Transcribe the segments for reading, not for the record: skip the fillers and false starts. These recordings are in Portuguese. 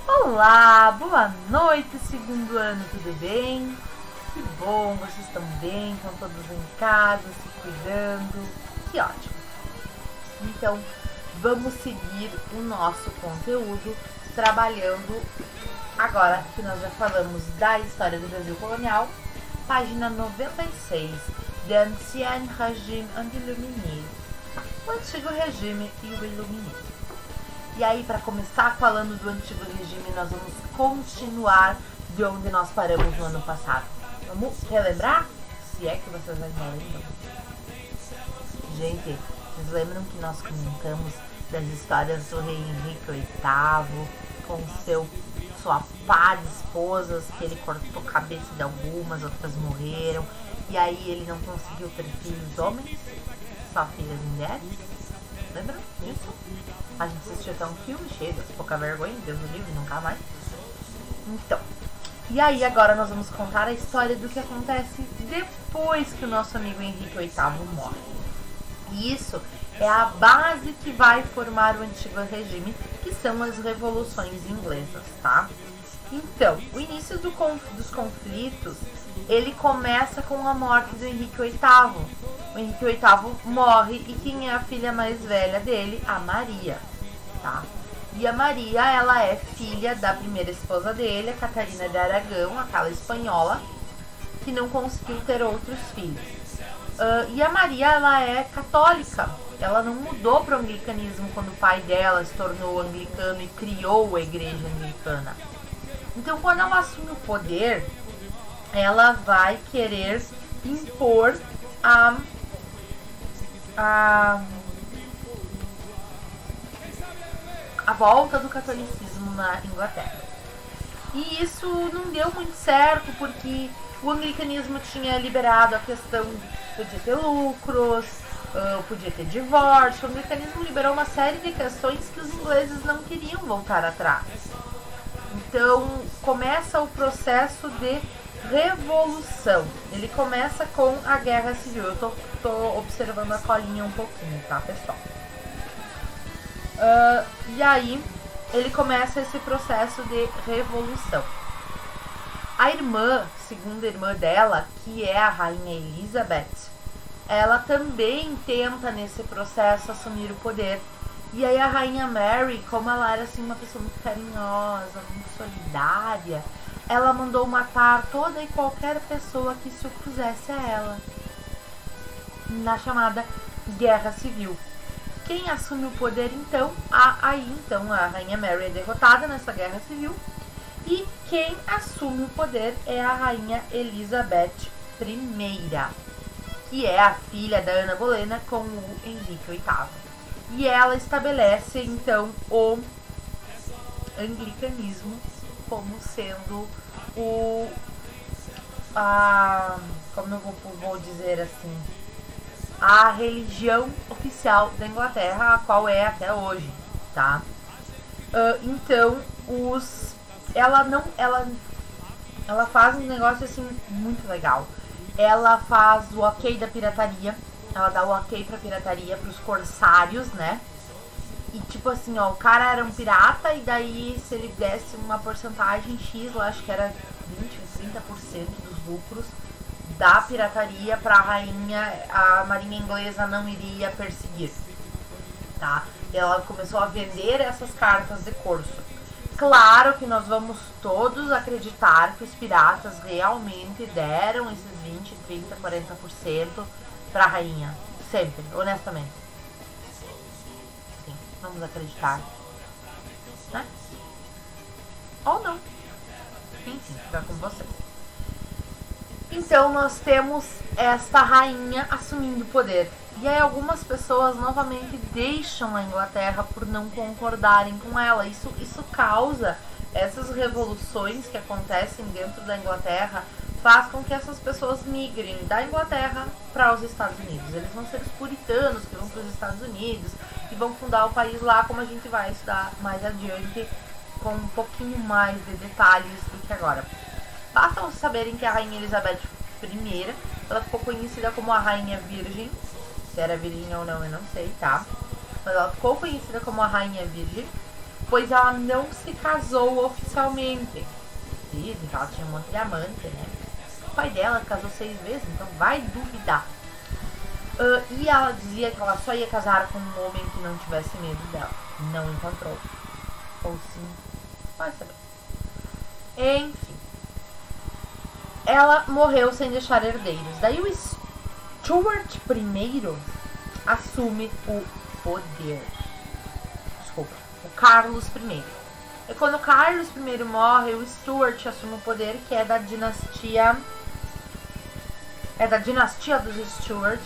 Olá, boa noite, segundo ano, tudo bem? Que bom, vocês estão bem, estão todos em casa, se cuidando, que ótimo. Então, vamos seguir o nosso conteúdo trabalhando agora que nós já falamos da história do Brasil colonial, página 96, de Ancien Régime Anti-Illuminé, o antigo regime e o iluminismo. E aí, para começar falando do antigo regime, nós vamos continuar de onde nós paramos no ano passado. Vamos relembrar? Se é que vocês ainda lembram. Gente, vocês lembram que nós comentamos das histórias do rei Henrique VIII com sua pá de esposas, que ele cortou a cabeça de algumas, outras morreram, e aí ele não conseguiu ter filhos homens, só filhas mulheres? Lembram disso? A gente assistiu até um filme cheio de pouca vergonha, Deus do livre, nunca mais. Então, e aí agora nós vamos contar a história do que acontece depois que o nosso amigo Henrique VIII morre. E isso é a base que vai formar o antigo regime, que são as revoluções inglesas, tá? Então, o início dos conflitos, ele começa com a morte do Henrique VIII. O Henrique VIII morre e quem é a filha mais velha dele? A Maria, tá? E a Maria, ela é filha da primeira esposa dele, a Catarina de Aragão, aquela espanhola, que não conseguiu ter outros filhos. E a Maria, ela é católica. Ela não mudou para o anglicanismo quando o pai dela se tornou anglicano e criou a igreja anglicana. Então, quando ela assume o poder, ela vai querer impor a volta do catolicismo na Inglaterra. E isso não deu muito certo, porque o anglicanismo tinha liberado a questão, podia ter lucros, podia ter divórcio. O anglicanismo liberou uma série de questões que os ingleses não queriam voltar atrás. Então começa o processo de revolução. Ele começa com a Guerra Civil. Eu tô observando a colinha um pouquinho, tá, pessoal? E aí ele começa esse processo de revolução. A irmã, segunda irmã dela, que é a rainha Elizabeth, ela também tenta nesse processo assumir o poder. E aí a rainha Mary, como ela era assim uma pessoa muito carinhosa, muito solidária, ela mandou matar toda e qualquer pessoa que se opusesse a ela, na chamada Guerra Civil. Quem assume o poder então? A rainha Mary é derrotada nessa Guerra Civil, e quem assume o poder é a rainha Elizabeth I, que é a filha da Ana Bolena com o Henrique VIII. E ela estabelece então o anglicanismo como sendo como eu vou dizer assim, a religião oficial da Inglaterra, a qual é até hoje, tá? Então ela faz um negócio assim muito legal. Ela faz o ok da pirataria. Ela dá o ok pra pirataria, pros corsários, né? E tipo assim, ó, o cara era um pirata, e daí se ele desse uma porcentagem X, eu acho que era 20, 30% dos lucros da pirataria pra rainha, a marinha inglesa não iria perseguir, tá? Ela começou a vender essas cartas de corso. Claro que nós vamos todos acreditar que os piratas realmente deram esses 20, 30, 40% pra rainha, sempre, honestamente. Sim, vamos acreditar, né? Ou não. Enfim, fica com vocês. Então nós temos esta rainha assumindo o poder. E aí algumas pessoas novamente deixam a Inglaterra por não concordarem com ela. Isso causa essas revoluções que acontecem dentro da Inglaterra, faz com que essas pessoas migrem da Inglaterra para os Estados Unidos. Eles vão ser os puritanos que vão para os Estados Unidos e vão fundar o país lá, como a gente vai estudar mais adiante com um pouquinho mais de detalhes do que agora. Basta saberem que a rainha Elizabeth I, ela ficou conhecida como a rainha virgem. Se era virgem ou não, eu não sei, tá? Mas ela ficou conhecida como a rainha virgem. pois ela não se casou oficialmente. Dizem que ela tinha um monte de amante, né? O pai dela casou 6 vezes, então vai duvidar. E ela dizia que ela só ia casar com um homem que não tivesse medo dela. Não encontrou. Ou sim, vai saber. Enfim. Ela morreu sem deixar herdeiros. Daí o Stuart I assume o poder. Desculpa, o Carlos I. E quando Carlos I morre, o Stuart assume o poder, que é da dinastia dos Stuart.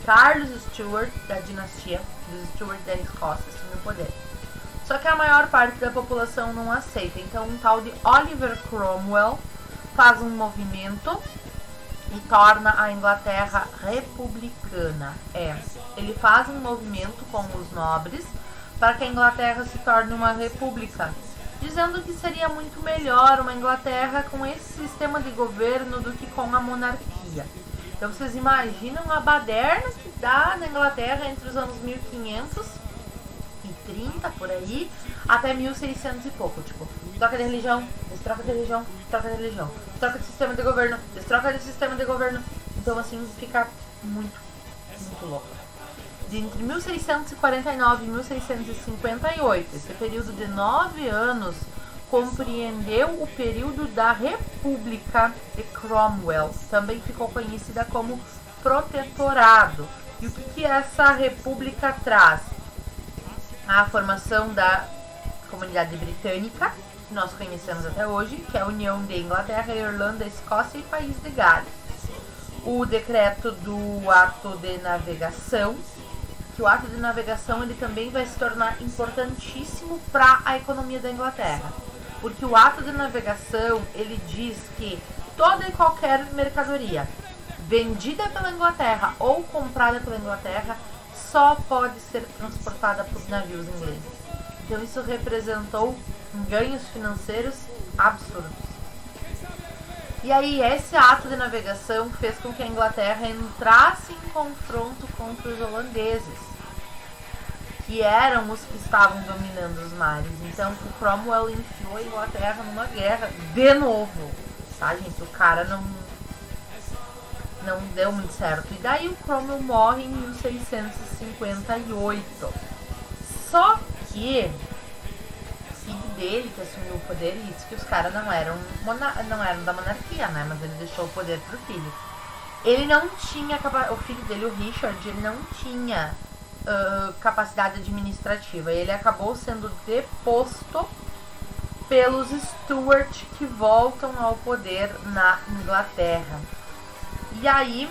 Carlos Stuart, da dinastia dos Stuart da Escócia, assume o poder. Só que a maior parte da população não aceita. Então um tal de Oliver Cromwell faz um movimento e torna a Inglaterra republicana. Ele faz um movimento com os nobres para que a Inglaterra se torne uma república, dizendo que seria muito melhor uma Inglaterra com esse sistema de governo do que com a monarquia. Então vocês imaginam a baderna que dá na Inglaterra entre os anos 1530 por aí até 1600 e pouco, tipo, troca de religião, destroca de religião, troca de religião, troca de sistema de governo, destroca de sistema de governo. Então assim fica muito louco. Entre 1649 e 1658, esse período de 9 anos compreendeu o período da República de Cromwell, que também ficou conhecida como Protetorado. E o que essa república traz? A formação da Comunidade Britânica, que nós conhecemos até hoje, que é a união de Inglaterra, Irlanda, Escócia e País de Gales. O decreto do ato de navegação, que o ato de navegação ele também vai se tornar importantíssimo para a economia da Inglaterra. Porque o ato de navegação, ele diz que toda e qualquer mercadoria vendida pela Inglaterra ou comprada pela Inglaterra só pode ser transportada por navios ingleses. Então isso representou ganhos financeiros absurdos. E aí esse ato de navegação fez com que a Inglaterra entrasse em confronto contra os holandeses, que eram os que estavam dominando os mares. Então o Cromwell enfiou a Inglaterra numa guerra de novo, tá, gente? O cara não deu muito certo. E daí o Cromwell morre em 1658. Só que o filho dele, que assumiu o poder, e disse que os caras não eram da monarquia, né? Mas ele deixou o poder pro filho. Ele não tinha, o filho dele, o Richard, ele não tinha capacidade administrativa. Ele acabou sendo deposto pelos Stuart, que voltam ao poder na Inglaterra. E aí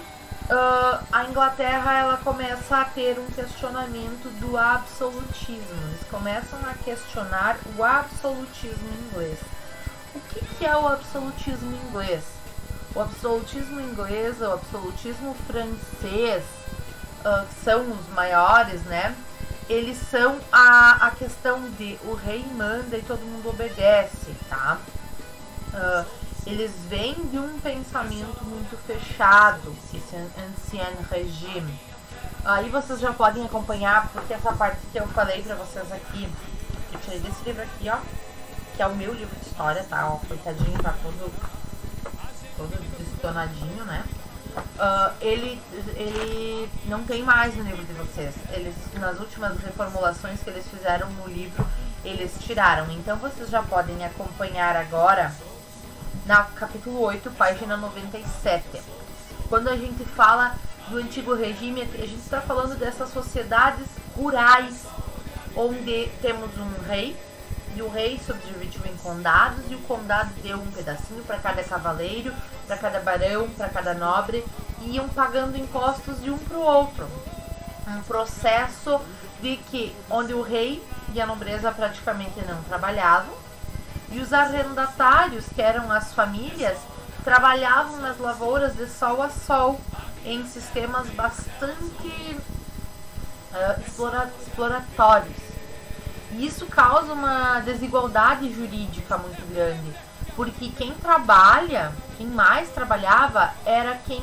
a Inglaterra ela começa a ter um questionamento do absolutismo. Eles começam a questionar o absolutismo inglês. O que é o absolutismo inglês? O absolutismo inglês, o absolutismo francês, que são os maiores, né? Eles são a questão de o rei manda e todo mundo obedece, tá? Eles vêm de um pensamento muito fechado, esse ancien regime. Aí vocês já podem acompanhar, porque essa parte que eu falei pra vocês aqui, eu tirei desse livro aqui, ó, que é o meu livro de história, tá? Ó, coitadinho, tá todo destonadinho, né? Ele não tem mais no livro de vocês. Eles, nas últimas reformulações que eles fizeram no livro, eles tiraram. Então vocês já podem acompanhar agora no capítulo 8, página 97. Quando a gente fala do antigo regime, a gente está falando dessas sociedades rurais, onde temos um rei, e o rei subdividiu em condados, e o condado deu um pedacinho para cada cavaleiro, para cada barão, para cada nobre, e iam pagando impostos de um para o outro. Um processo de que, onde o rei e a nobreza praticamente não trabalhavam, e os arrendatários, que eram as famílias, trabalhavam nas lavouras de sol a sol, em sistemas bastante exploratórios. E isso causa uma desigualdade jurídica muito grande, porque quem mais trabalhava, era quem,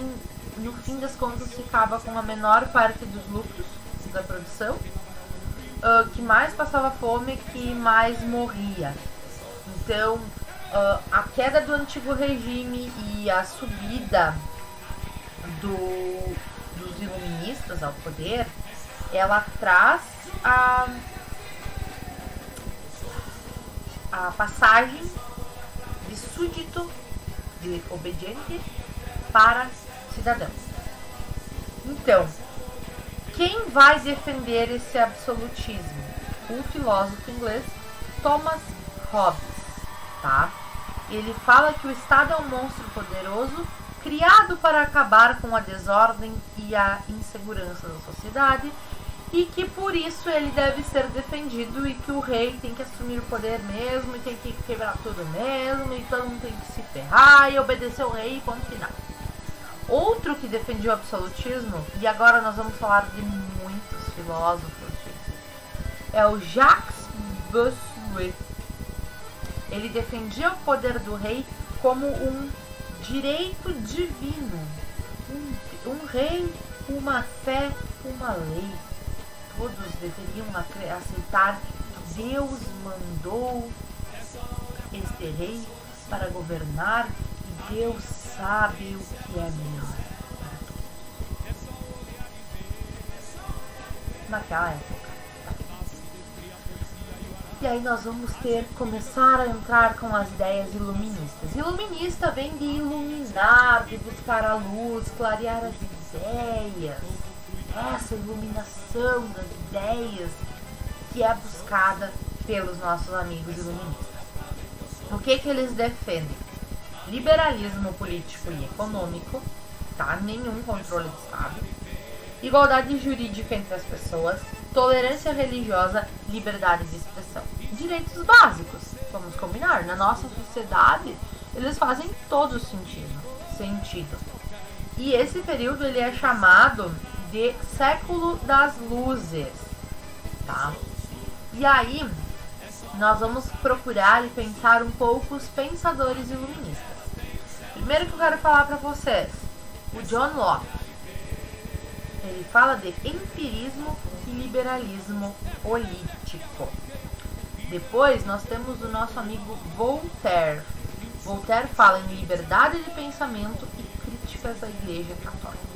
no fim das contas, ficava com a menor parte dos lucros da produção, que mais passava fome, que mais morria. Então, a queda do antigo regime e a subida dos iluministas ao poder, ela traz a passagem de súdito, de obediente, para cidadão. Então, quem vai defender esse absolutismo? O filósofo inglês Thomas Hobbes, tá? Ele fala que o Estado é um monstro poderoso criado para acabar com a desordem e a insegurança da sociedade, e que por isso ele deve ser defendido, e que o rei tem que assumir o poder mesmo, e tem que quebrar tudo mesmo, e todo mundo tem que se ferrar e obedecer o rei, ponto final. Outro que defendia o absolutismo, e agora nós vamos falar de muitos filósofos, é o Jacques Bossuet. Ele defendia o poder do rei como um direito divino, um rei, uma fé, uma lei. Todos deveriam aceitar que Deus mandou este rei para governar, e Deus sabe o que é melhor para todos. Naquela época. E aí nós vamos começar a entrar com as ideias iluministas. Iluminista vem de iluminar, de buscar a luz, clarear as ideias. Essa iluminação das ideias que é buscada pelos nossos amigos iluministas. O que eles defendem? Liberalismo político e econômico, tá? Nenhum controle do Estado. Igualdade jurídica entre as pessoas, tolerância religiosa, liberdade de expressão. Direitos básicos, vamos combinar, na nossa sociedade eles fazem todo sentido. E esse período ele é chamado de século das luzes, tá? E aí nós vamos procurar e pensar um pouco os pensadores iluministas. Primeiro que eu quero falar para vocês, o John Locke. Ele fala de empirismo e liberalismo político. Depois nós temos o nosso amigo Voltaire. Voltaire fala em liberdade de pensamento e críticas à Igreja Católica.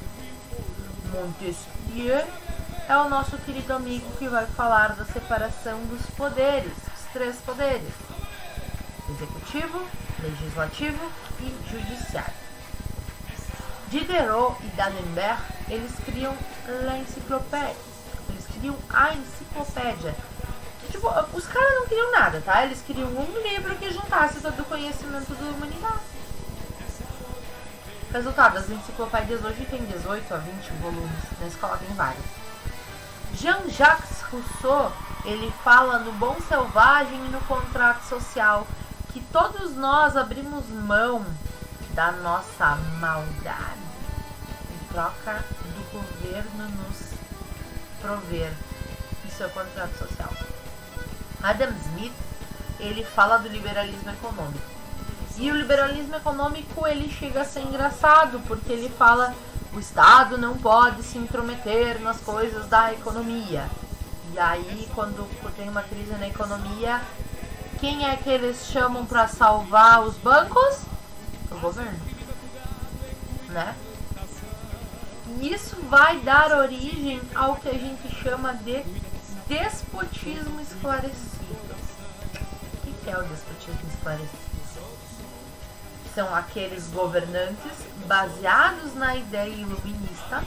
Montesquieu é o nosso querido amigo que vai falar da separação dos poderes, os 3 poderes: executivo, legislativo e judiciário. Diderot e D'Alembert, eles criam a enciclopédia. Tipo, os caras não queriam nada, tá? Eles queriam um livro que juntasse todo o conhecimento da humanidade. Resultado, as enciclopédias hoje tem 18 a 20 volumes, na escola tem vários. Jean-Jacques Rousseau, ele fala no Bom Selvagem e no Contrato Social que todos nós abrimos mão da nossa maldade em troca do governo nos prover. Isso é o contrato social. Adam Smith, ele fala do liberalismo econômico. E o liberalismo econômico, ele chega a ser engraçado, porque ele fala o Estado não pode se intrometer nas coisas da economia. E aí, quando tem uma crise na economia, quem é que eles chamam para salvar os bancos? O governo, né? E isso vai dar origem ao que a gente chama de despotismo esclarecido. O que é o despotismo esclarecido? São aqueles governantes baseados na ideia iluminista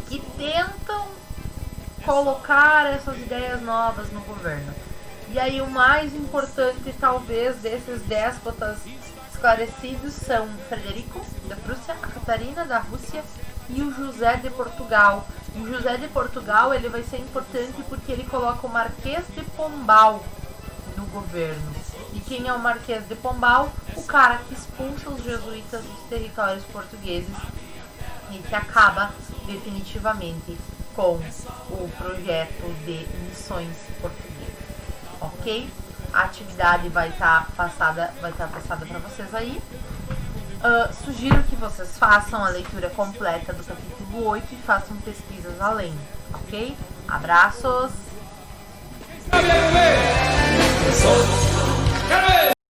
que tentam colocar essas ideias novas no governo. E aí o mais importante, talvez, desses déspotas esclarecidos são Frederico da Prússia, a Catarina da Rússia e o José de Portugal. E o José de Portugal, ele vai ser importante porque ele coloca o Marquês de Pombal no governo. E quem é o Marquês de Pombal? O cara que expulsa os jesuítas dos territórios portugueses e que acaba definitivamente com o projeto de missões portuguesas. Ok? A atividade vai estar passada para vocês aí. Sugiro que vocês façam a leitura completa do capítulo 8 e façam pesquisas além, ok? Abraços! Eu sou